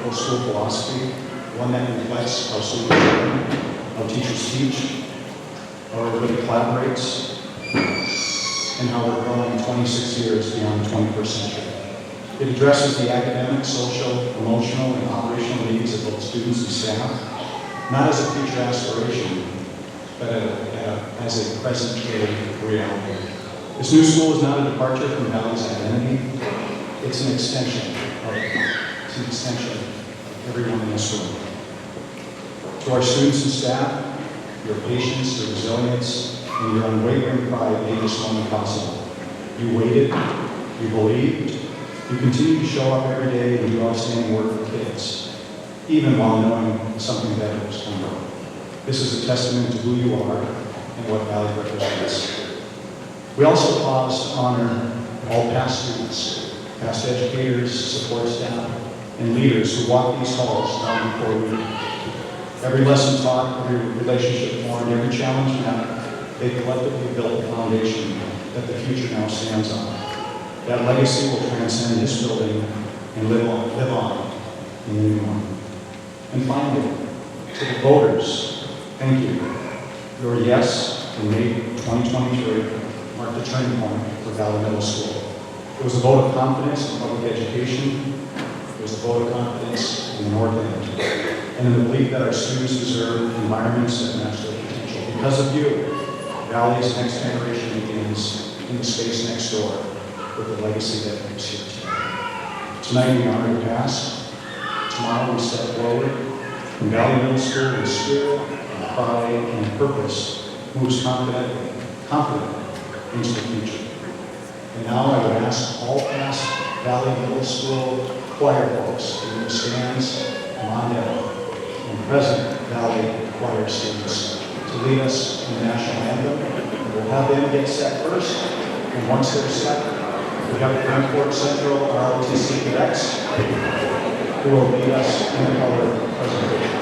middle school philosophy, one that reflects how students learn, how teachers teach, how everybody collaborates, and how we're growing 26 years beyond the 21st century. It addresses the academic, social, emotional, and operational needs of both students and staff, not as a future aspiration, but as a present-day reality. This new school is not a departure from Valley's identity. It's an extension of everyone in this room. To our students and staff, your patience, your resilience, and your unwavering pride made this moment possible. You waited, you believed, you continue to show up every day and do outstanding work for kids, even while knowing something better was coming. This is a testament to who you are and what Valley represents. We also pause to honor all past students, past educators, support staff, and leaders who walk these halls down before we. Every lesson taught, every relationship formed, every challenge met, they collectively built the foundation that the future now stands on. That legacy will transcend this building and live on in the new one. And finally, to the voters, thank you. Your yes in May 2023 marked a turning point for Valley Middle School. It was a vote of confidence in public education. It was a vote of confidence in the North End, and in the belief that our students deserve environments that match their potential. Because of you, Valley's next generation begins in the space next door with the legacy that lives here today. Tonight we honor the past. Tomorrow we step forward. And Valley Middle School with spirit, and pride, and purpose moves confidently into the future. And now I would ask all past Valley Middle School choir folks to move stands, come on down, and present Valley choir students to lead us in the national anthem. We'll have them get set first, and once they're set, we have the Frankfort Central ROTC cadets who will lead us in the color presentation.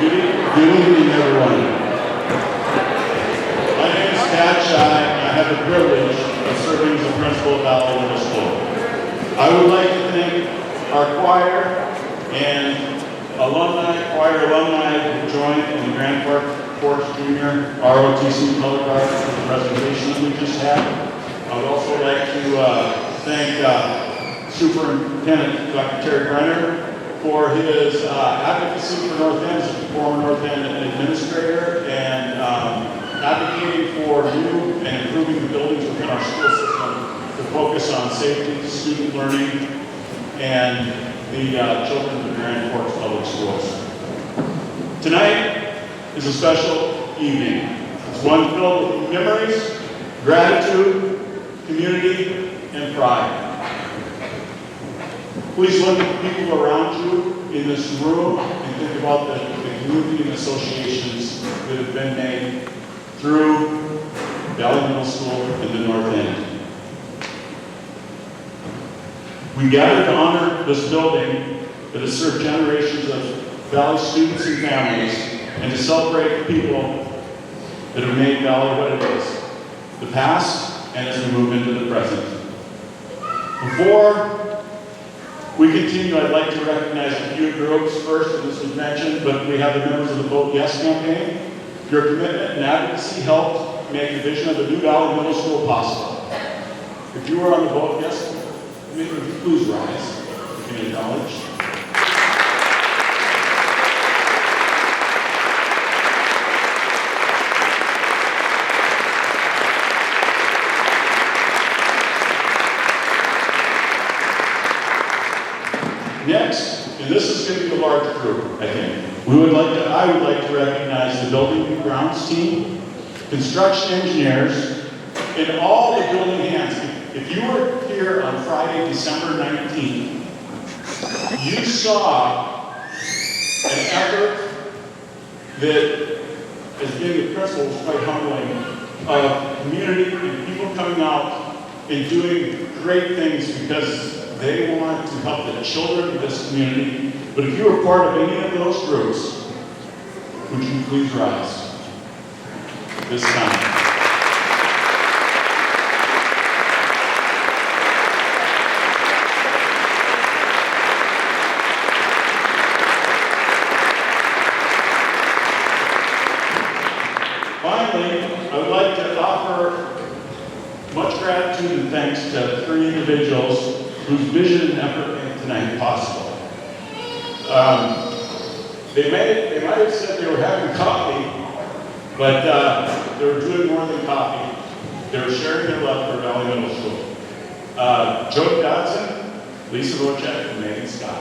Good evening, everyone. My name is Matt Shai, and I have the privilege of serving as the principal of Valley Middle School. I would like to thank our choir and choir alumni who joined in the Grand Forks Junior ROTC color guard for the presentation that we just had. I would also like to thank Superintendent Dr. Terry Brenner for his advocacy for North End as a former North End administrator and advocating for new and improving the buildings within our school system to focus on safety, student learning, and the children of the Grand Forks Public Schools. Tonight is a special evening. It's one filled with memories, gratitude, community, and pride. Please look at the people around you in this room and think about the community and associations that have been made through Valley Middle School in the North End. We gather to honor this building that has served generations of Valley students and families, and to celebrate the people that have made Valley what it is, the past and as we move into the present. Before we continue, I'd like to recognize a few groups first, and this was mentioned, but we have the members of the Vote Yes campaign. Your commitment and advocacy helped make the vision of the new Valley Middle School possible. If you are on the Vote Yes, please rise. You can acknowledge. Next, and this is going to be a large group, I think. I would like to recognize the building and grounds team, construction engineers, and all the building hands. If you were here on Friday, December 19th, you saw an effort that, as being the principal, was quite humbling, of community and people coming out and doing great things because they want to help the children of this community. But if you are part of any of those groups, would you please rise this time? Finally, I would like to offer much gratitude and thanks to 3 individuals whose vision and effort made tonight possible. They might have said they were having coffee, but they were doing more than coffee. They were sharing their love for Valley Middle School. Joe Dodson, Lisa Wojcik, and Megan Scott.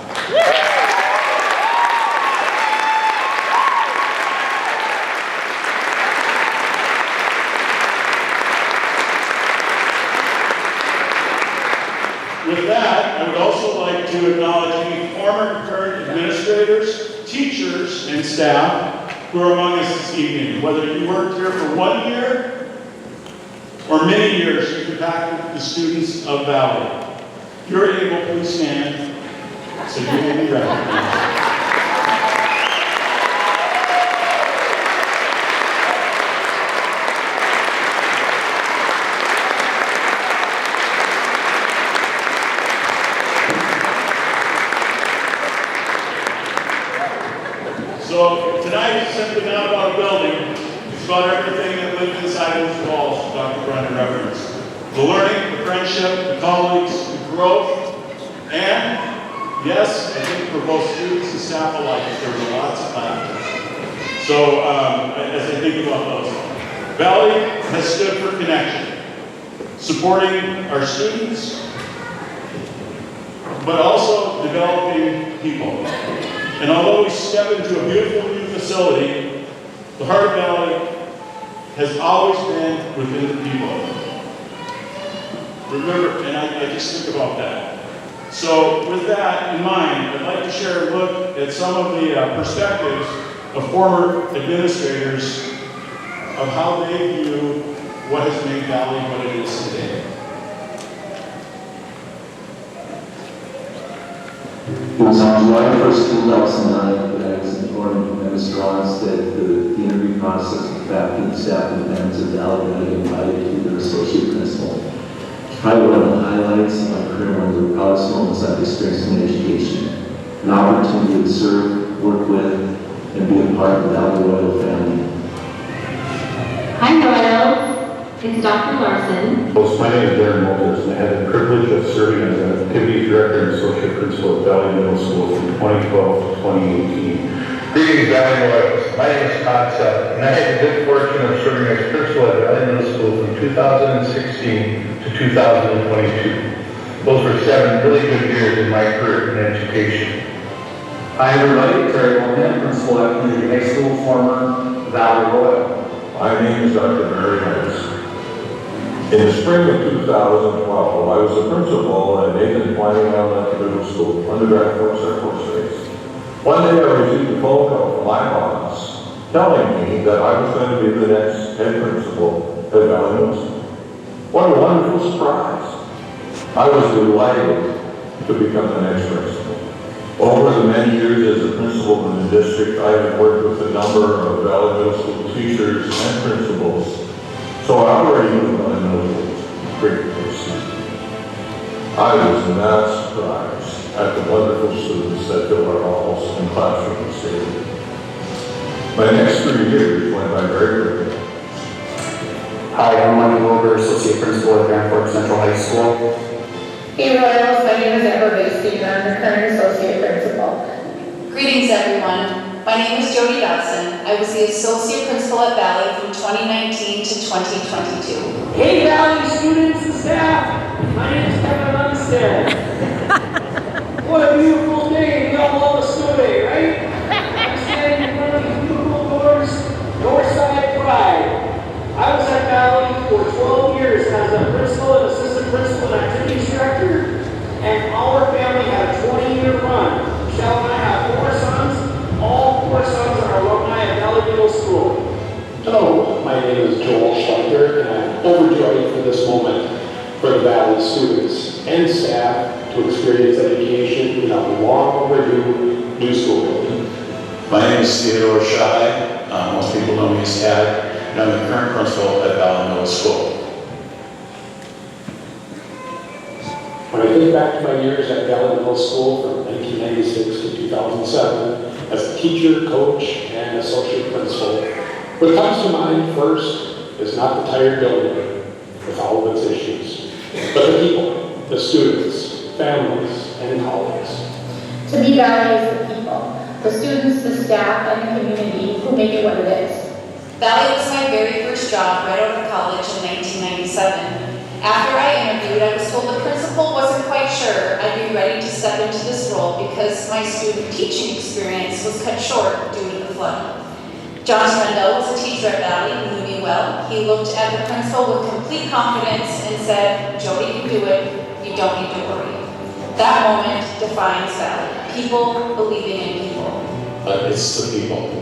With that, I would also like to acknowledge any former and current administrators, teachers, and staff who are among us this evening. Whether you worked here for 1 year or many years, you've impacted the students of Valley. If you're able, please stand so you will be recognized. So tonight is simply not about a building, it's about everything that lives inside those walls, Dr. Brennan referenced. The learning, the friendship, the colleagues, the growth, and yes, I think for both students and staff alike, there were lots of laughter. So as I think about those, Valley has stood for connection, supporting our students, but also developing people. And although we step into a beautiful new facility, the heart of Valley has always been within the people. Remember, and I just think about that. So with that in mind, I'd like to share a look at some of the perspectives of former administrators of how they view what has made Valley what it is today. It was on July 1st, 2009 that I was informed by Mr. Ross that the interview process with faculty, staff, and parents of Valley had been invited to their associate principal. Probably one of the highlights of my career, one of the proudest moments I've experienced in education. An opportunity to serve, work with, and be a part of the Valley Royal family. Hi, Royals. It's Dr. Larson. My name is Darren Moses, and I had the privilege of serving as an activities director and associate principal at Valley Middle School from 2012 to 2018. Greetings, Valley Royals. My name is Todd Sutton, and I had the good fortune of serving as principal at Valley Middle School from 2016 to 2022. Those were 7 really good years in my career in education. Hi everybody, Terry Mohan, principal at Community High School, former Valley Royal. My name is Dr. Mary Henderson. In the spring of 2012, I was the principal at Nathan Planning Elementary Middle School, undergrad course phase. One day I received a phone call from my boss telling me that I was going to be the next head principal at Valley Middle School. What a wonderful surprise. I was delighted to become the next principal. Over the many years as a principal in the district, I have worked with a number of Valley Middle School teachers and principals, so I already knew Valley Middle School was a great place. I was not surprised at the wonderful students that fill our halls and classrooms daily. My next 3 years went by very quickly. Hi, I'm Michael Wilbur, associate principal at Grand Forks Central High School. Hey Royals, my name is Amber Bastien, I'm the current associate principal. Greetings everyone, my name is Jody Dodson. I was the associate principal at Valley from 2019 to 2022. Hey Valley students and staff, my name is Kevin Lundstead. What a beautiful day, we all love a snow day, right? I'm standing in front of these beautiful doors, Northside Pride. I was at Valley for 12 years as a principal and assistant principal and activities director, and our family had a 20-year run. Michelle and I have 4 sons. All 4 sons are alumni at Valley Middle School. Hello, my name is Joel Schweitzer, and I'm overjoyed for this moment for the Valley students and staff to experience education in a long overdue new school building. My name is Matt Shai. Most people know me as Tad, and I'm the current principal at Valley Middle School. When I think back to my years at Valley Middle School from 1996 to 2007 as a teacher, coach, and associate principal, what comes to mind first is not the tired building with all of its issues, but the people, the students, families, and colleagues. To me, Valley is the people, the students, the staff, and the community who make it what it is. Valley was my very first job right out of college in 1997. After I interviewed, I was told the principal wasn't quite sure I'd be ready to step into this role because my student teaching experience was cut short due to the flood. John Rendell was a teacher at Valley who knew me well. He looked at the principal with complete confidence and said, "Jody can do it, you don't need to worry." That moment defines Valley. People believing in people. It's the people.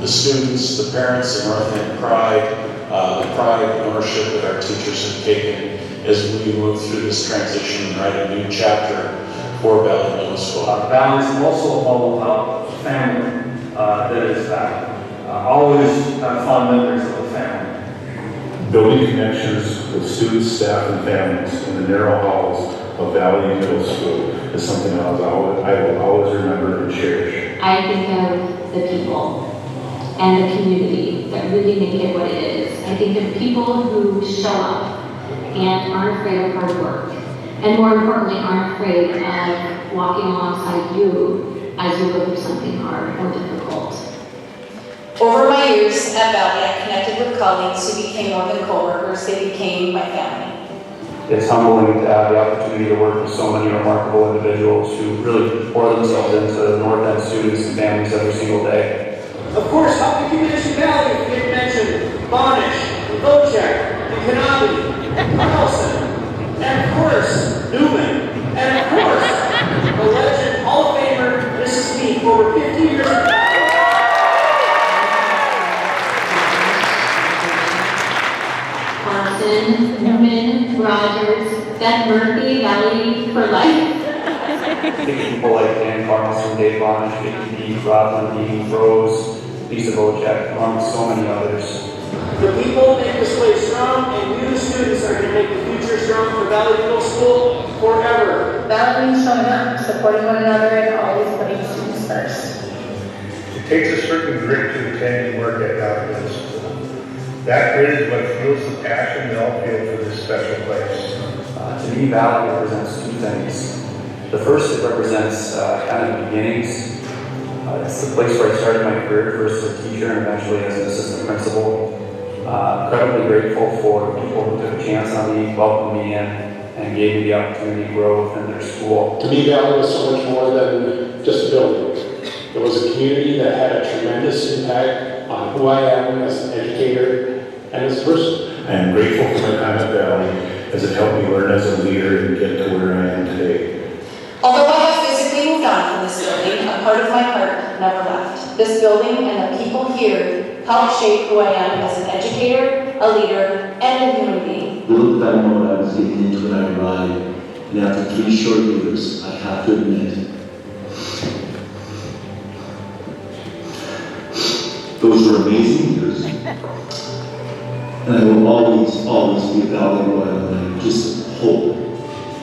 The students, the parents, the North End pride, the pride and ownership that our teachers have taken as we move through this transition and write a new chapter for Valley Middle School. Valley is also all about family, that is Valley. Always fond members of the family. Building connections with students, staff, and families in the narrow halls of Valley Middle School is something I will always remember and cherish. I think of the people and the community that really make it what it is. I think of people who show up and aren't afraid of hard work, and more importantly, aren't afraid of walking alongside you as you go through something hard or difficult. Over my years at Valley, I connected with colleagues who became more than coworkers, they became my family. It's humbling to have the opportunity to work with so many remarkable individuals who really pour themselves into North End students and families every single day. Of course, how could you mention Valley if you didn't mention Bonish, Vocek, and Kanabi, Carlson, and of course, Newman, and of course, the legend Hall of Famer, Mrs. Meek, over 50 years ago. Newman, Rogers, Beth Murphy, Valley for life. Think of people like Dan Carlson, Dave Barnish, Vicky D, Rob Lundeen, Rose, Lisa Bocek, among so many others. The people make this place strong, and you, the students, are going to make the future strong for Valley Middle School forever. Valley means showing up, supporting one another, and always putting students first. It takes a certain grit to attend and work at Valley Middle School. That grit is what fuels the passion we all feel for this special place. To me, Valley represents two things. The first, it represents kind of beginnings. It's the place where I started my career, first as a teacher and eventually as an assistant principal. Incredibly grateful for the people who took a chance on me, welcomed me in, and gave me the opportunity to grow within their school. To me, Valley was so much more than just a building. It was a community that had a tremendous impact on who I am as an educator and as a person. I am grateful for my time at Valley as it helped me learn as a leader and get to where I am today. Although I have physically moved on from this building, a part of my heart never left. This building and the people here helped shape who I am as an educator, a leader, and a human being. Little did I know what I was getting into when I arrived, and after 3 short years, I have to admit, those were amazing years. And I will always be a Valley Royal, and I just hope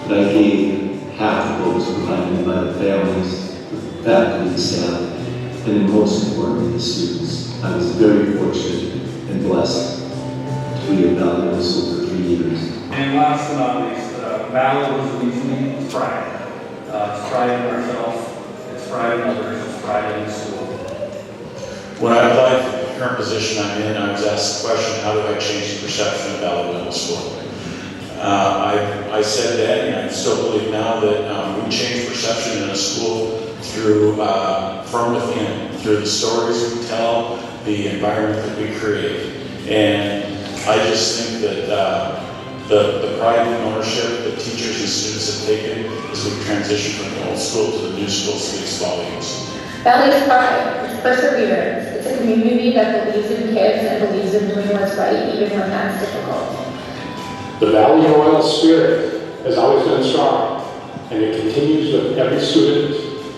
that I gave half of those provided by the families, the faculty, staff, and most importantly, the students. I was very fortunate and blessed to be a Valley Middle School for 3 years. And last but not least, Valley was leads me to pride. It's pride in ourselves, it's pride in others, it's pride in the school. When I applied for the current position I'm in, I was asked the question, how do I change the perception of Valley Middle School? I said then, and I still believe now, that we change perception in a school through, from within, through the stories we tell, the environment that we create. And I just think that the pride and ownership that teachers and students have taken as we transition from the old school to the new school speaks volumes. Valley's pride, it's perseverance. It's a community that believes in kids and believes in doing what's right, even when that's difficult. The Valley Royal spirit has always been strong, and it continues with every student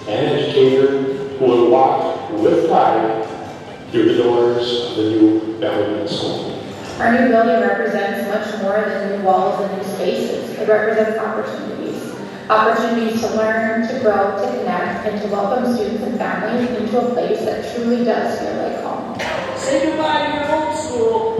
and educator who will walk with pride through the doors of the new Valley Middle School. Our new building represents much more than new walls and new spaces. It represents opportunities. Opportunities to learn, to grow, to connect, and to welcome students and families into a place that truly does feel like home. Say goodbye to your old school.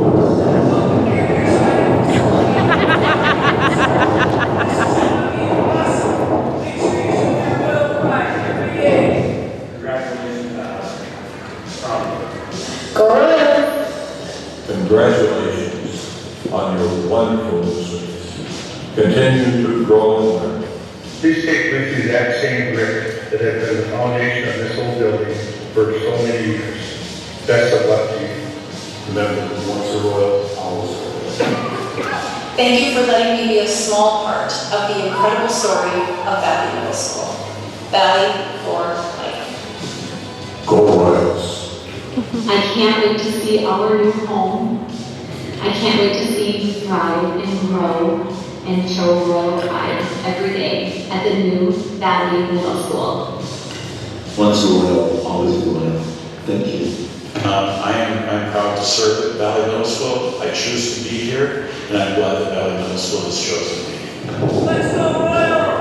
Congratulations on your wonderful new students. Continue to grow and learn. Please take with you that same grit that has been the foundation of this old building for so many years. Best of luck to you. Remember, once a royal, always a royal. Thank you for letting me be a small part of the incredible story of Valley Middle School. Valley for life. Go Royals. I can't wait to see our new home. I can't wait to see you thrive and grow and show royal pride every day at the new Valley Middle School. Once a royal, always a royal. Thank you. I'm proud to serve at Valley Middle School. I choose to be here, and I'm glad that Valley Middle School has chosen me. Let's go Royals!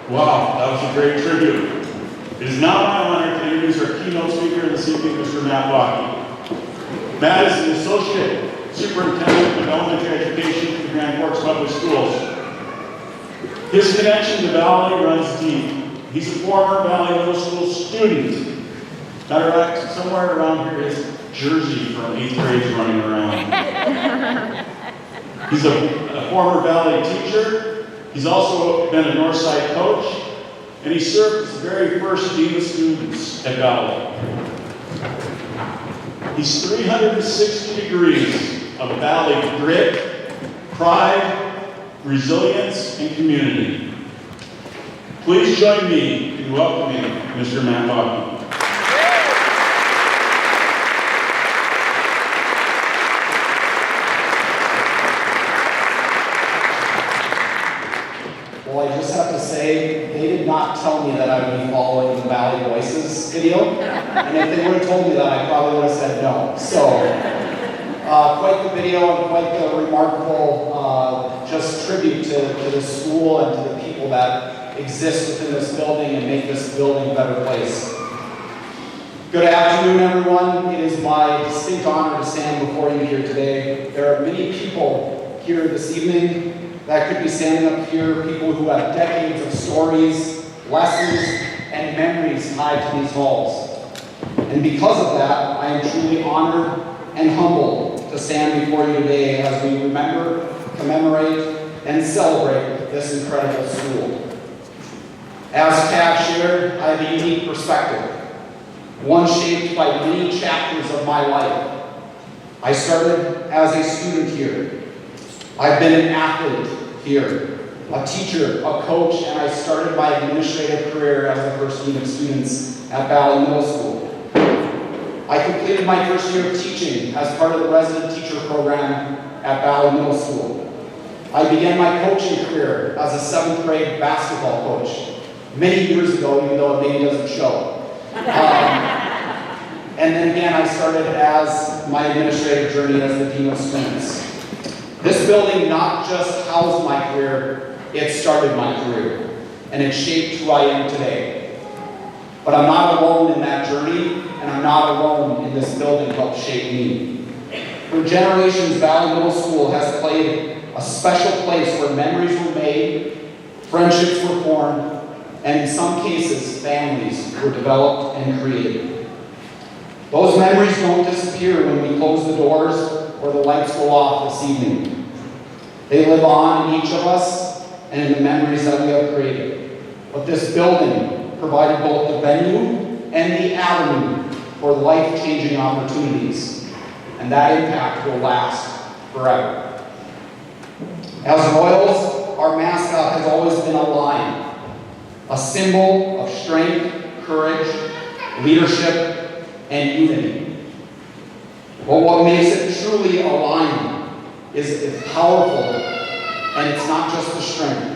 Wow, that was a great tribute. It is now my honor to introduce our keynote speaker this evening, Mr. Matt Shai. Matt is an associate superintendent of elementary education at the Grand Forks Public Schools. His connection to Valley runs deep. He's a former Valley Middle School student. Matter of fact, somewhere around here is jersey from 8th grade running around. He's a former Valley teacher. He's also been a Northside coach, and he served as the very first dean of students at Valley. He's 360 degrees of Valley grit, pride, resilience, and community. Please join me in welcoming Mr. Matt Shai. following the Valley Voices video. And if they would have told me that, I probably would have said no. So, quite the video and quite the remarkable just tribute to the school and to the people that exist within this building and make this building a better place. Good afternoon, everyone. It is my distinct honor to stand before you here today. There are many people here this evening that could be standing up here, people who have decades of stories, lessons, and memories tied to these halls. And because of that, I am truly honored and humbled to stand before you today as we remember, commemorate, and celebrate this incredible school. As Cav shared, I have a unique perspective, one shaped by many chapters of my life. I started as a student here. I've been an athlete here, a teacher, a coach, and I started my administrative career as a first unit of students at Valley Middle School. I completed my first year of teaching as part of the resident teacher program at Valley Middle School. I began my coaching career as a 7th grade basketball coach many years ago, even though it maybe doesn't show. And then again, I started as my administrative journey as the Dean of Students. This building not just housed my career, it started my career, and it shaped who I am today. But I'm not alone in that journey, and I'm not alone in this building helped shape me. For generations, Valley Middle School has played a special place where memories were made, friendships were formed, and in some cases, families were developed and created. Those memories don't disappear when we close the doors or the lights go off this evening. They live on in each of us and in the memories that we have created. But this building provided both the venue and the avenue for life-changing opportunities, and that impact will last forever. As Royals, our mascot has always been a lion, a symbol of strength, courage, leadership, and unity. But what makes it truly a lion is it's powerful, and it's not just the strength,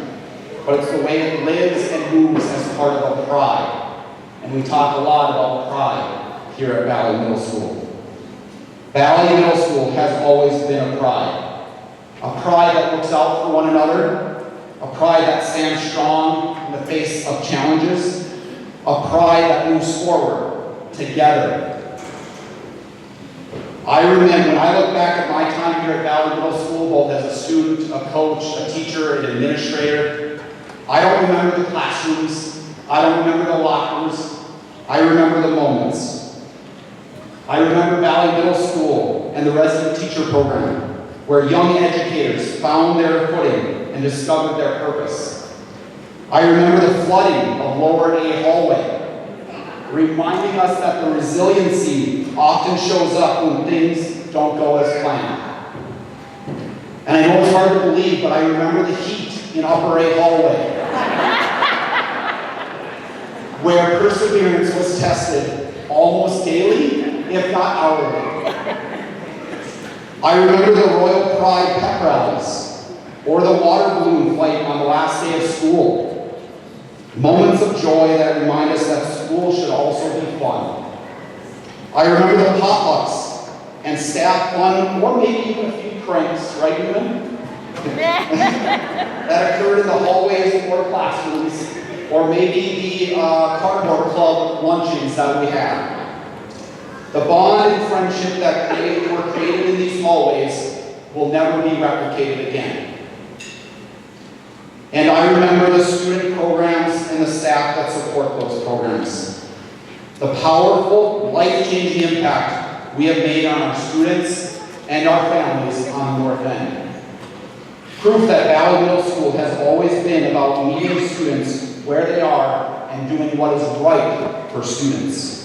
but it's the way it lives and moves as part of a pride. And we talk a lot about pride here at Valley Middle School. Valley Middle School has always been a pride that looks out for one another, a pride that stands strong in the face of challenges, a pride that moves forward together. I remember when I look back at my time here at Valley Middle School, both as a student, a coach, a teacher, an administrator, I don't remember the classrooms, I don't remember the lockers, I remember the moments. I remember Valley Middle School and the resident teacher program, where young educators found their footing and discovered their purpose. I remember the flooding of Lower A hallway, reminding us that the resiliency often shows up when things don't go as planned. And I know it's hard to believe, but I remember the heat in Upper A hallway, where perseverance was tested almost daily, if not hourly. I remember the Royal Pride pep rallies, or the water balloon fight on the last day of school. Moments of joy that remind us that school should also be fun. I remember the potlucks and staff fun, or maybe even a few pranks, right, Newman? That occurred in the hallways or classrooms, or maybe the cardboard club luncheons that we had. The bond and friendship that were created in these hallways will never be replicated again. And I remember the student programs and the staff that support those programs. The powerful, life-changing impact we have made on our students and our families on the North End. Proof that Valley Middle School has always been about meeting students where they are and doing what is right for students.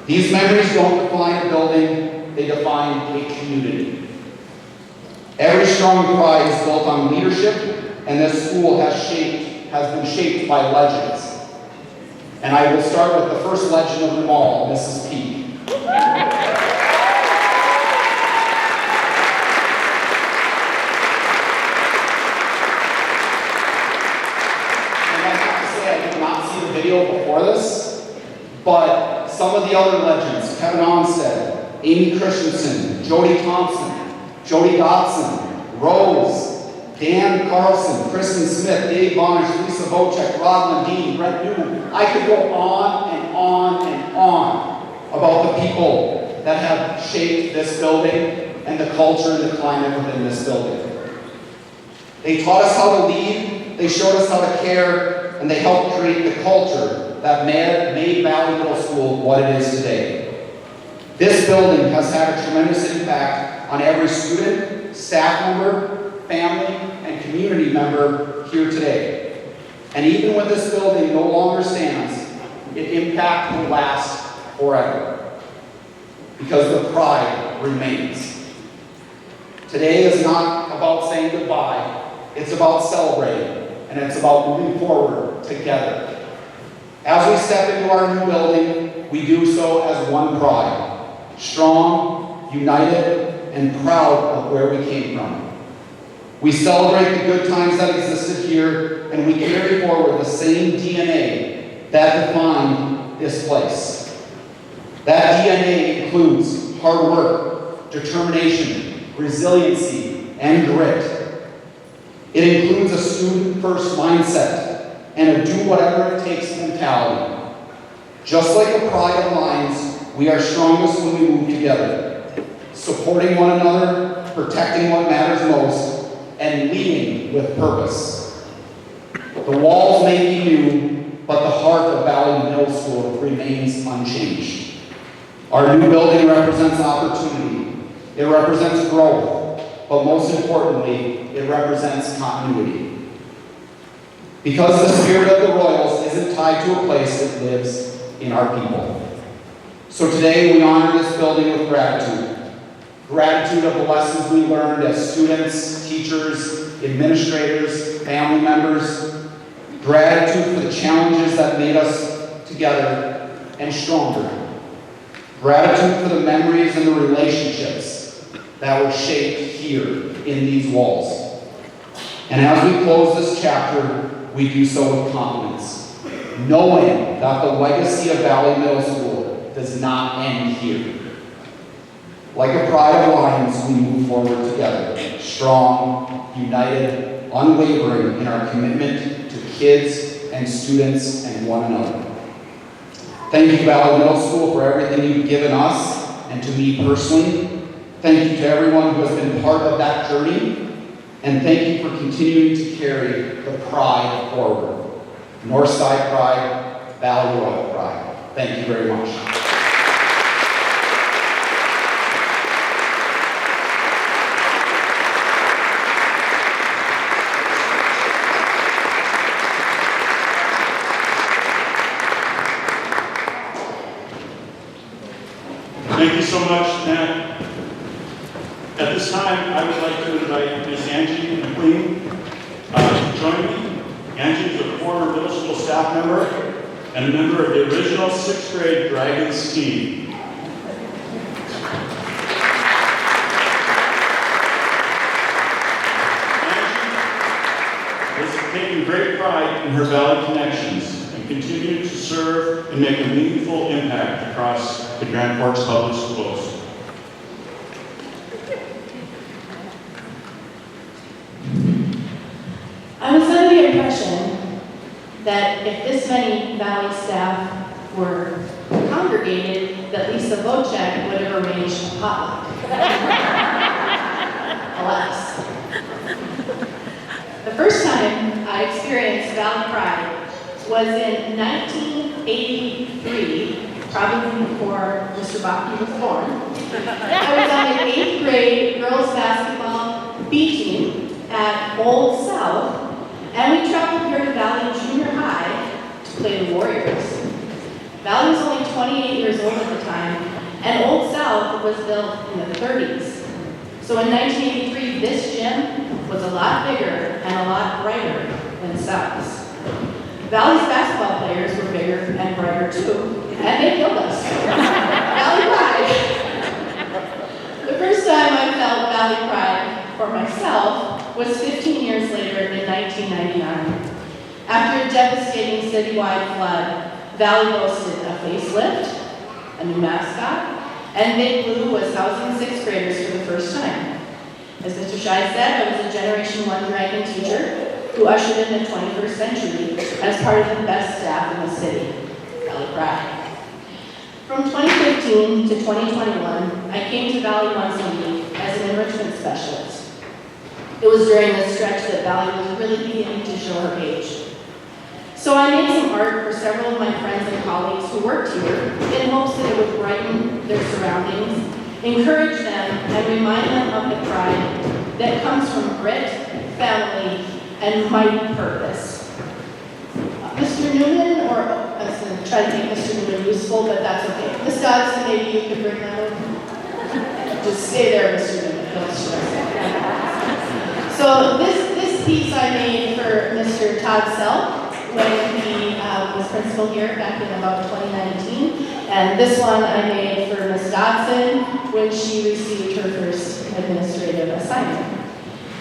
These memories don't define a building, they define a community. Every strong pride is built on leadership, and this school has been shaped by legends. And I will start with the first legend of them all, Mrs. P. And I have to say, I did not see the video video before this, but some of the other legends, Kevin Onstead, Amy Christensen, Jody Thompson, Jody Dotson, Rose, Dan Carlson, Kristen Smith, Dave Bonnish, Lisa Vocek, Rod Lundeen, Brent Newman. I could go on and on and on about the people that have shaped this building and the culture and the climate within this building. They taught us how to lead, they showed us how to care, and they helped create the culture that made Valley Middle School what it is today. This building has had a tremendous impact on every student, staff member, family, and community member here today. And even when this building no longer stands, its impact will last forever, because the pride remains. Today is not about saying goodbye, it's about celebrating, and it's about moving forward together. As we step into our new building, we do so as one pride, strong, united, and proud of where we came from. We celebrate the good times that existed here, and we carry forward the same DNA that defined this place. That DNA includes hard work, determination, resiliency, and grit. It includes a student-first mindset and a do-whatever-it-takes mentality. Just like a pride of lions, we are strongest when we move together, supporting one another, protecting what matters most, and leading with purpose. The walls may be new, but the heart of Valley Middle School remains unchanged. Our new building represents opportunity. It represents growth, but most importantly, it represents continuity. Because the spirit of the Royals isn't tied to a place, it lives in our people. So today we honor this building with gratitude. Gratitude of the lessons we learned as students, teachers, administrators, family members. Gratitude for the challenges that made us together and stronger. Gratitude for the memories and the relationships that were shaped here in these walls. And as we close this chapter, we do so with confidence, knowing that the legacy of Valley Middle School does not end here. Like a pride of lions, we move forward together, strong, united, unwavering in our commitment to kids and students and one another. Thank you, Valley Middle School, for everything you've given us and to me personally. Thank you to everyone who has been part of that journey. And thank you for continuing to carry the pride forward. Northside pride, Valley Royal pride. Thank you very much. Thank you so much, Matt. At this time, I would like to invite Ms. Angie McLean to join me. Angie is a former middle school staff member and a member of the original 6th grade Dragons team. Angie has taken great pride in her Valley connections and continued to serve and make a meaningful impact across the Grand Forks Public Schools. I was under the impression that if this many Valley staff were congregated, that Lisa Vocek would have arranged a potluck. Alas. The first time I experienced Valley Pride was in 1983, probably before Mr. Bachke was born. I was on the 8th grade girls basketball B team at Old South, and we traveled here to Valley Junior High to play the Warriors. Valley was only 28 years old at the time, and Old South was built in the 30s. So in 1983, this gym was a lot bigger and a lot brighter than South's. Valley's basketball players were bigger and brighter too, and they killed us. Valley Pride. The first time I felt Valley Pride for myself was 15 years later in 1999. After a devastating citywide flood, Valley boasted a facelift, a new mascot, and Big Blue was housing 6th graders for the first time. As Mr. Shai said, I was a Generation 1 Dragon teacher who ushered in the 21st century as part of the best staff in the city, Valley Pride. From 2015 to 2021, I came to Valley once a week as an enrichment specialist. It was during this stretch that Valley was really beginning to show her age. So I made some art for several of my friends and colleagues who worked here in hopes that it would brighten their surroundings, encourage them, and remind them of the pride that comes from grit, family, and mighty purpose. Mr. Newman, or I was going to try to make Mr. Newman useful, but that's okay. Ms. Dodson, maybe you could bring that over. Just stay there, Mr. Newman. Don't stress. So this piece I made for Mr. Todd Self when he was principal here back in about 2019. And this one I made for Ms. Dodson when she received her first administrative assignment.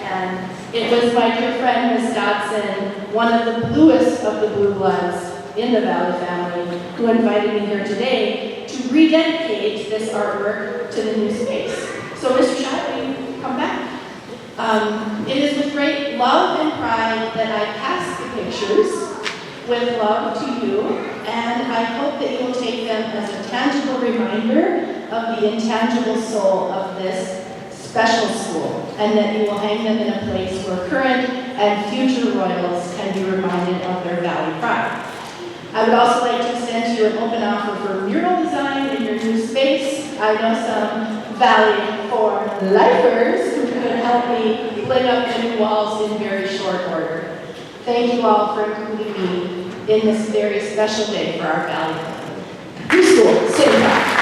And it was my dear friend, Ms. Dodson, one of the bluest of the blue bloods in the Valley family, who invited me here today to rededicate this artwork to the new space. So Mr. Shai, will you come back? It is with great love and pride that I pass the pictures with love to you, and I hope that you will take them as a tangible reminder of the intangible soul of this special school, and that you will hang them in a place where current and future Royals can be reminded of their Valley pride. I would also like to extend to you an open offer for mural design in your new space. I know some Valley for lifers who could help me fling up the new walls in very short order. Thank you all for including me in this very special day for our Valley family. New school, sitting back.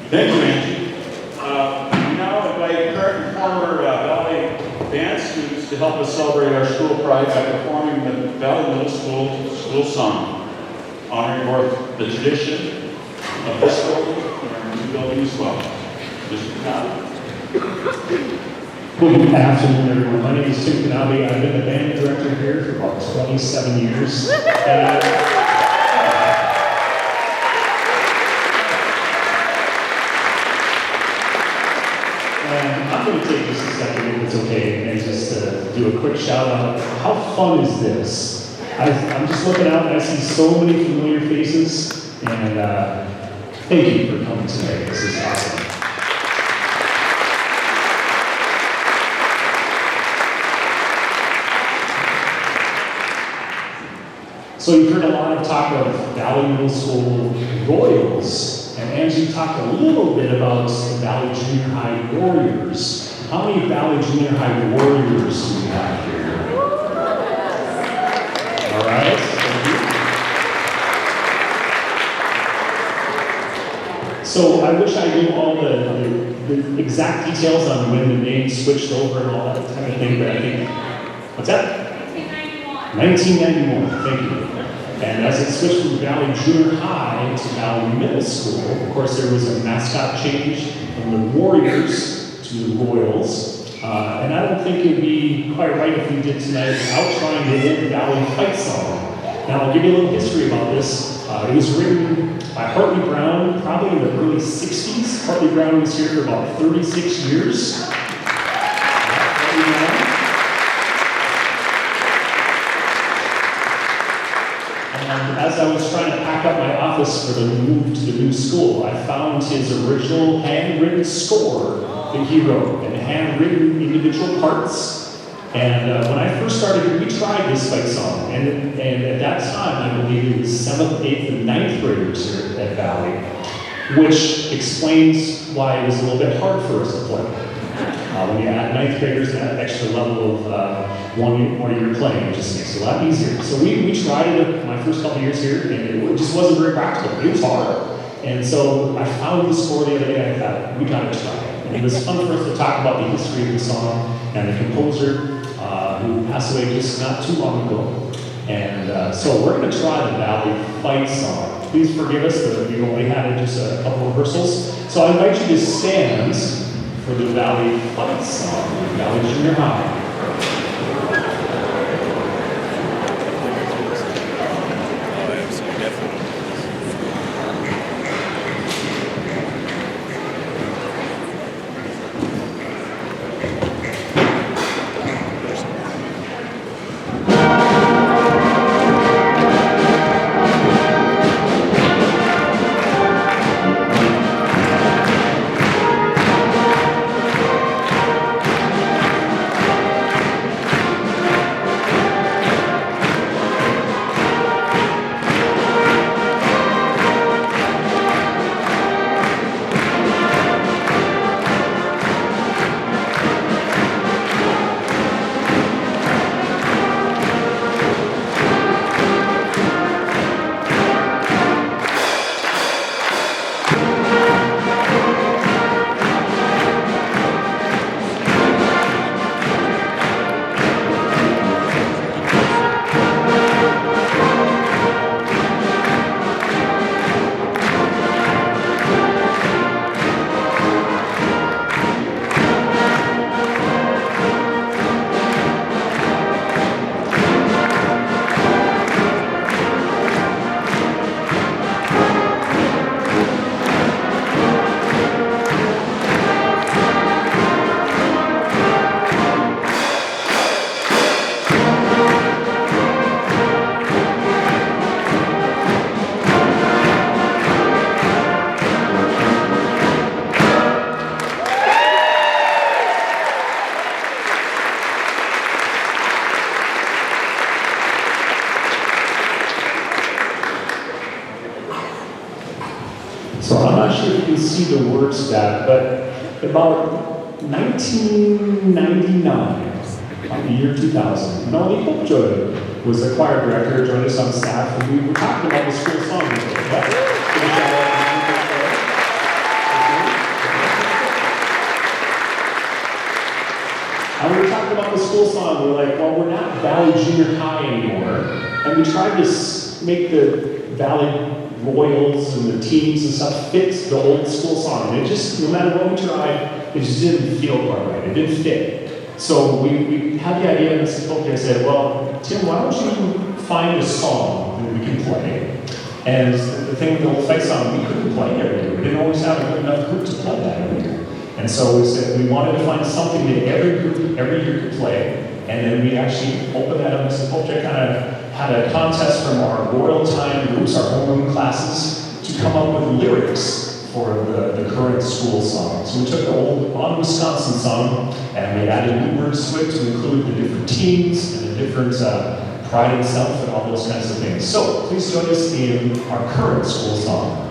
Thank you, Angie. We now invite current and former Valley band students to help us celebrate our school pride by performing the Valley Middle School song, honoring both the tradition of this building and our new building as well. Mr. Kanabe. Good afternoon, everyone. My name is Tim Kanabe. I've been the band director here for about 27 years. I'm going to take just a second, if it's okay, and just do a quick shout out. How fun is this? I'm just looking out and I see so many familiar faces, and thank you for coming today. This is awesome. So you've heard a lot of talk of Valley Middle School Royals, and Angie talked a little bit about the Valley Junior High Warriors. How many Valley Junior High Warriors do we have here? All right, thank you. So I wish I knew all the exact details on when the name switched over and all that kind of thing, but I think, what's that? 1991, thank you. And as it switched from Valley Junior High to Valley Middle School, of course there was a mascot change from the Warriors to the Royals. And I don't think it'd be quite right if we did tonight without trying the old Valley fight song. Now I'll give you a little history about this. It was written by Hartley Brown, probably in the early 60s. Hartley Brown was here for about 36 years. As I was trying to pack up my office for the move to the new school, I found his original handwritten score that he wrote, and handwritten individual parts. And when I first started here, we tried this fight song, and at that time, I believe it was 7th, 8th, and 9th graders here at Valley, which explains why it was a little bit hard for us to play. When you add 9th graders, that extra level of one year playing, it just makes it a lot easier. So we tried it my first couple years here, and it just wasn't very practical. It was hard. And so I found the score the other day, and I thought, we gotta try it. And it was fun for us to talk about the history of the song and the composer who passed away just not too long ago. And so we're going to try the Valley Fight song. Please forgive us that we've only had just a couple of rehearsals. So I invite you to stand for the Valley Fight song, Valley Junior High. So I'm not sure if you can see the words to that, but about 1999, the year 2000, Melanie Popejoy was the choir director, joined us on staff, and we were talking about the school song. And we were talking about the school song. We're like, well, we're not Valley Junior High anymore, and we tried to make the Valley Royals and the teams and stuff fit the old school song. And it just, no matter what we tried, it just didn't feel quite right. It didn't fit. So we had the idea, and Mrs. Polker said, well, Tim, why don't you find a song that we can play? And the thing with the old fight song, we couldn't play every year. We didn't always have a good enough group to play that every year. And so we said we wanted to find something that every group, every year could play. And then we actually opened that up. Mrs. Polker kind of had a contest from our Royal Time groups, our homeroom classes, to come up with lyrics for the current school song. So we took the old On Wisconsin song and we added new words to it to include the different teams and the different pride in self and all those kinds of things. So please join us in our current school song.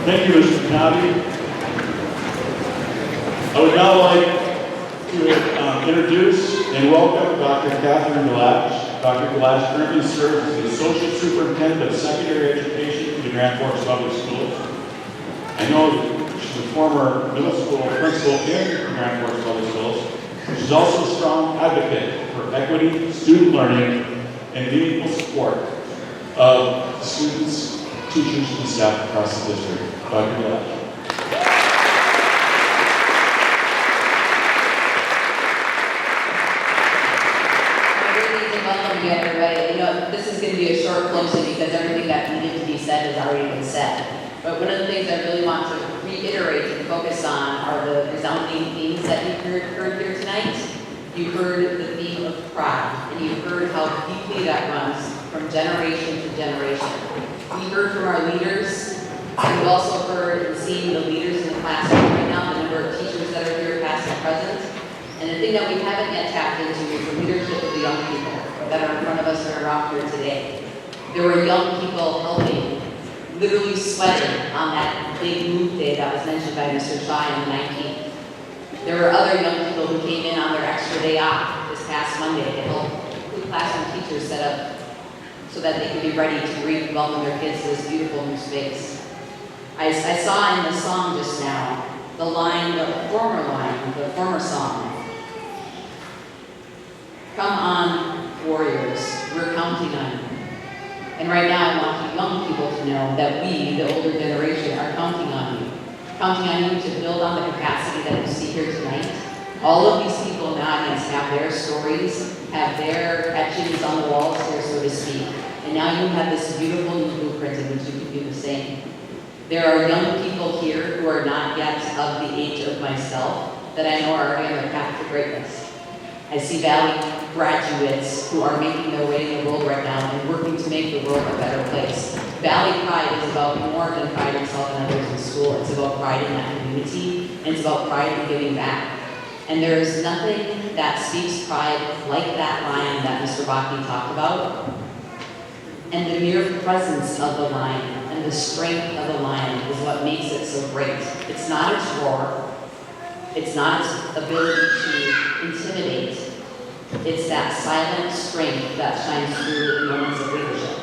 Thank you, Mr. Knabe. I would now like to introduce and welcome Dr. Catherine Galash. Dr. Galash currently serves as the Associate Superintendent of Secondary Education for the Grand Forks Public Schools. I know that she's a former middle school principal in Grand Forks Public Schools. She's also a strong advocate for equity, student learning, and meaningful support of students, teachers, and staff across the district. Dr. Galash. Welcome you everybody. You know, this is going to be a short closing because everything that needed to be said has already been said. But one of the things I really want to reiterate and focus on are the resounding themes that you've heard here tonight. You heard the theme of pride, and you heard how deeply that runs from generation to generation. We heard from our leaders, and we've also heard and seen the leaders in the classroom right now, the number of teachers that are here, past and present. And the thing that we haven't yet tapped into is the leadership of the young people that are in front of us and are out here today. There were young people helping, literally sweating on that big move day that was mentioned by Mr. Shai on the 19th. There were other young people who came in on their extra day off this past Monday to help the classroom teachers set up so that they could be ready to greet and welcome their kids to this beautiful new space. I saw in the song just now, the former song, "Come on, warriors, we're counting on you." And right now I want you young people to know that we, the older generation, are counting on you. Counting on you to build on the capacity that you see here tonight. All of these people in the audience have their stories, have their etchings on the walls here, so to speak. And now you have this beautiful new blueprint in which you can do the same. There are young people here who are not yet of the age of myself that I know are already on their path to greatness. I see Valley graduates who are making their way in the world right now and working to make the world a better place. Valley Pride is about more than pride in yourself and others in school. It's about pride in that community, and it's about pride in giving back. And there is nothing that speaks pride like that lion that Mr. Baki talked about. And the mere presence of the lion and the strength of the lion is what makes it so great. It's not its roar. It's not its ability to intimidate. It's that silent strength that shines through in moments of leadership.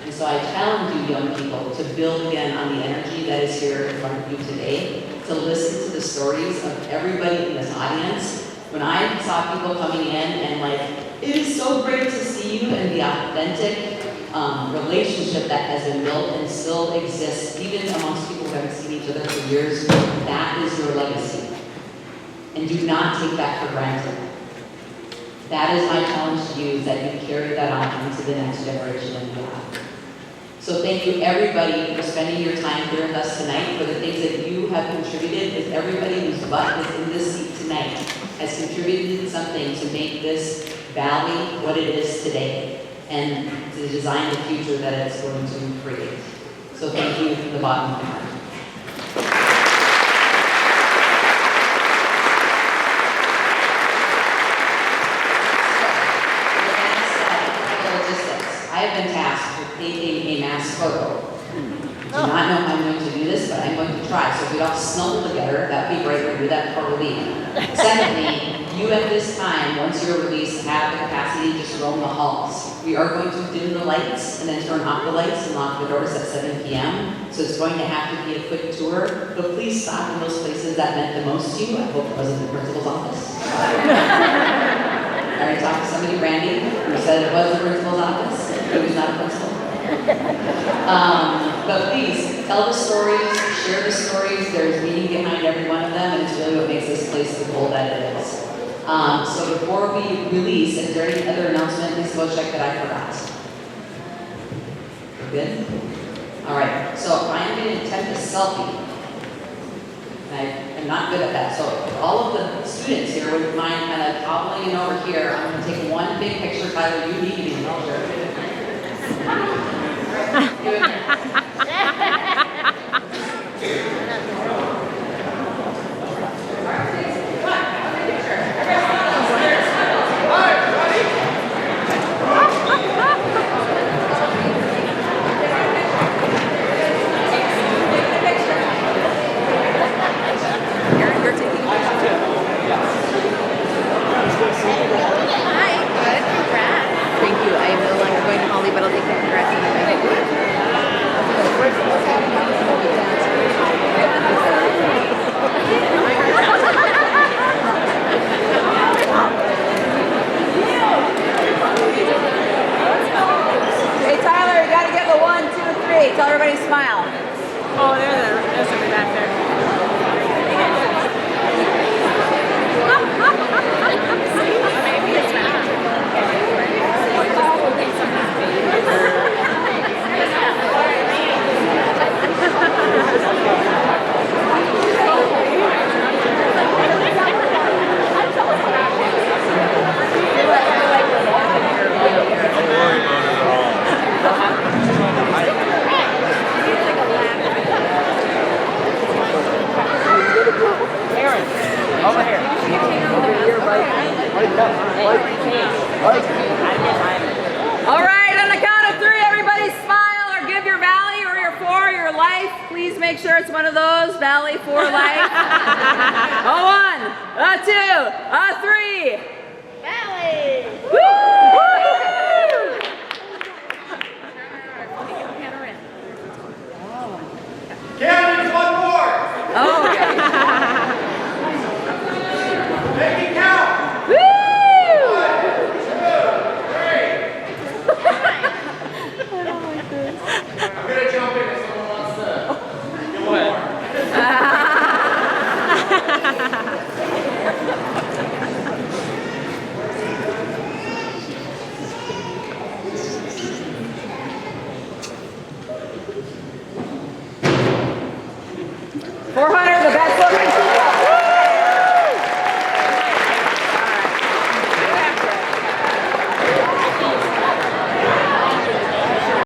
And so I challenge you young people to build again on the energy that is here in front of you today, to listen to the stories of everybody in this audience. When I saw people coming in and like, it is so great to see you, and the authentic relationship that has been built and still exists, even amongst people who haven't seen each other for years, that is your legacy. And do not take that for granted. That is my challenge to you, is that you carry that on into the next generation and beyond. So thank you everybody for spending your time here with us tonight, for the things that you have contributed, as everybody whose butt is in this seat tonight has contributed something to make this valley what it is today, and to design the future that it's going to create. So thank you from the bottom of my heart. I have been tasked with taking a mass photo. I do not know how I'm going to do this, but I'm going to try. So if we all snuggle together, that would be great. We'll do that before we leave. Secondly, you at this time, once you're released, have the capacity to just roam the halls. We are going to dim the lights and then turn off the lights and lock the doors at 7 p.m. So it's going to have to be a quick tour. But please stop in those places that meant the most to you. I hope it wasn't the principal's office. I already talked to somebody, Randy, who said it was the principal's office. He was not a principal. But please, tell the stories, share the stories. There's meaning behind every one of them, and it's really what makes this place the gold that it is. So before we release, is there any other announcement, Ms. Boschek, that I forgot? We're good? All right, so I'm going to attempt a selfie. I'm not good at that, so if all of the students here would mind kind of hobbling in over here, I'm going to take one big picture. Tyler, you need to be in the picture. All right, on the count of 3, everybody smile or give your Valley or your 4, your life. Please make sure it's one of those, Valley 4 life. A 1, a 2, a 3.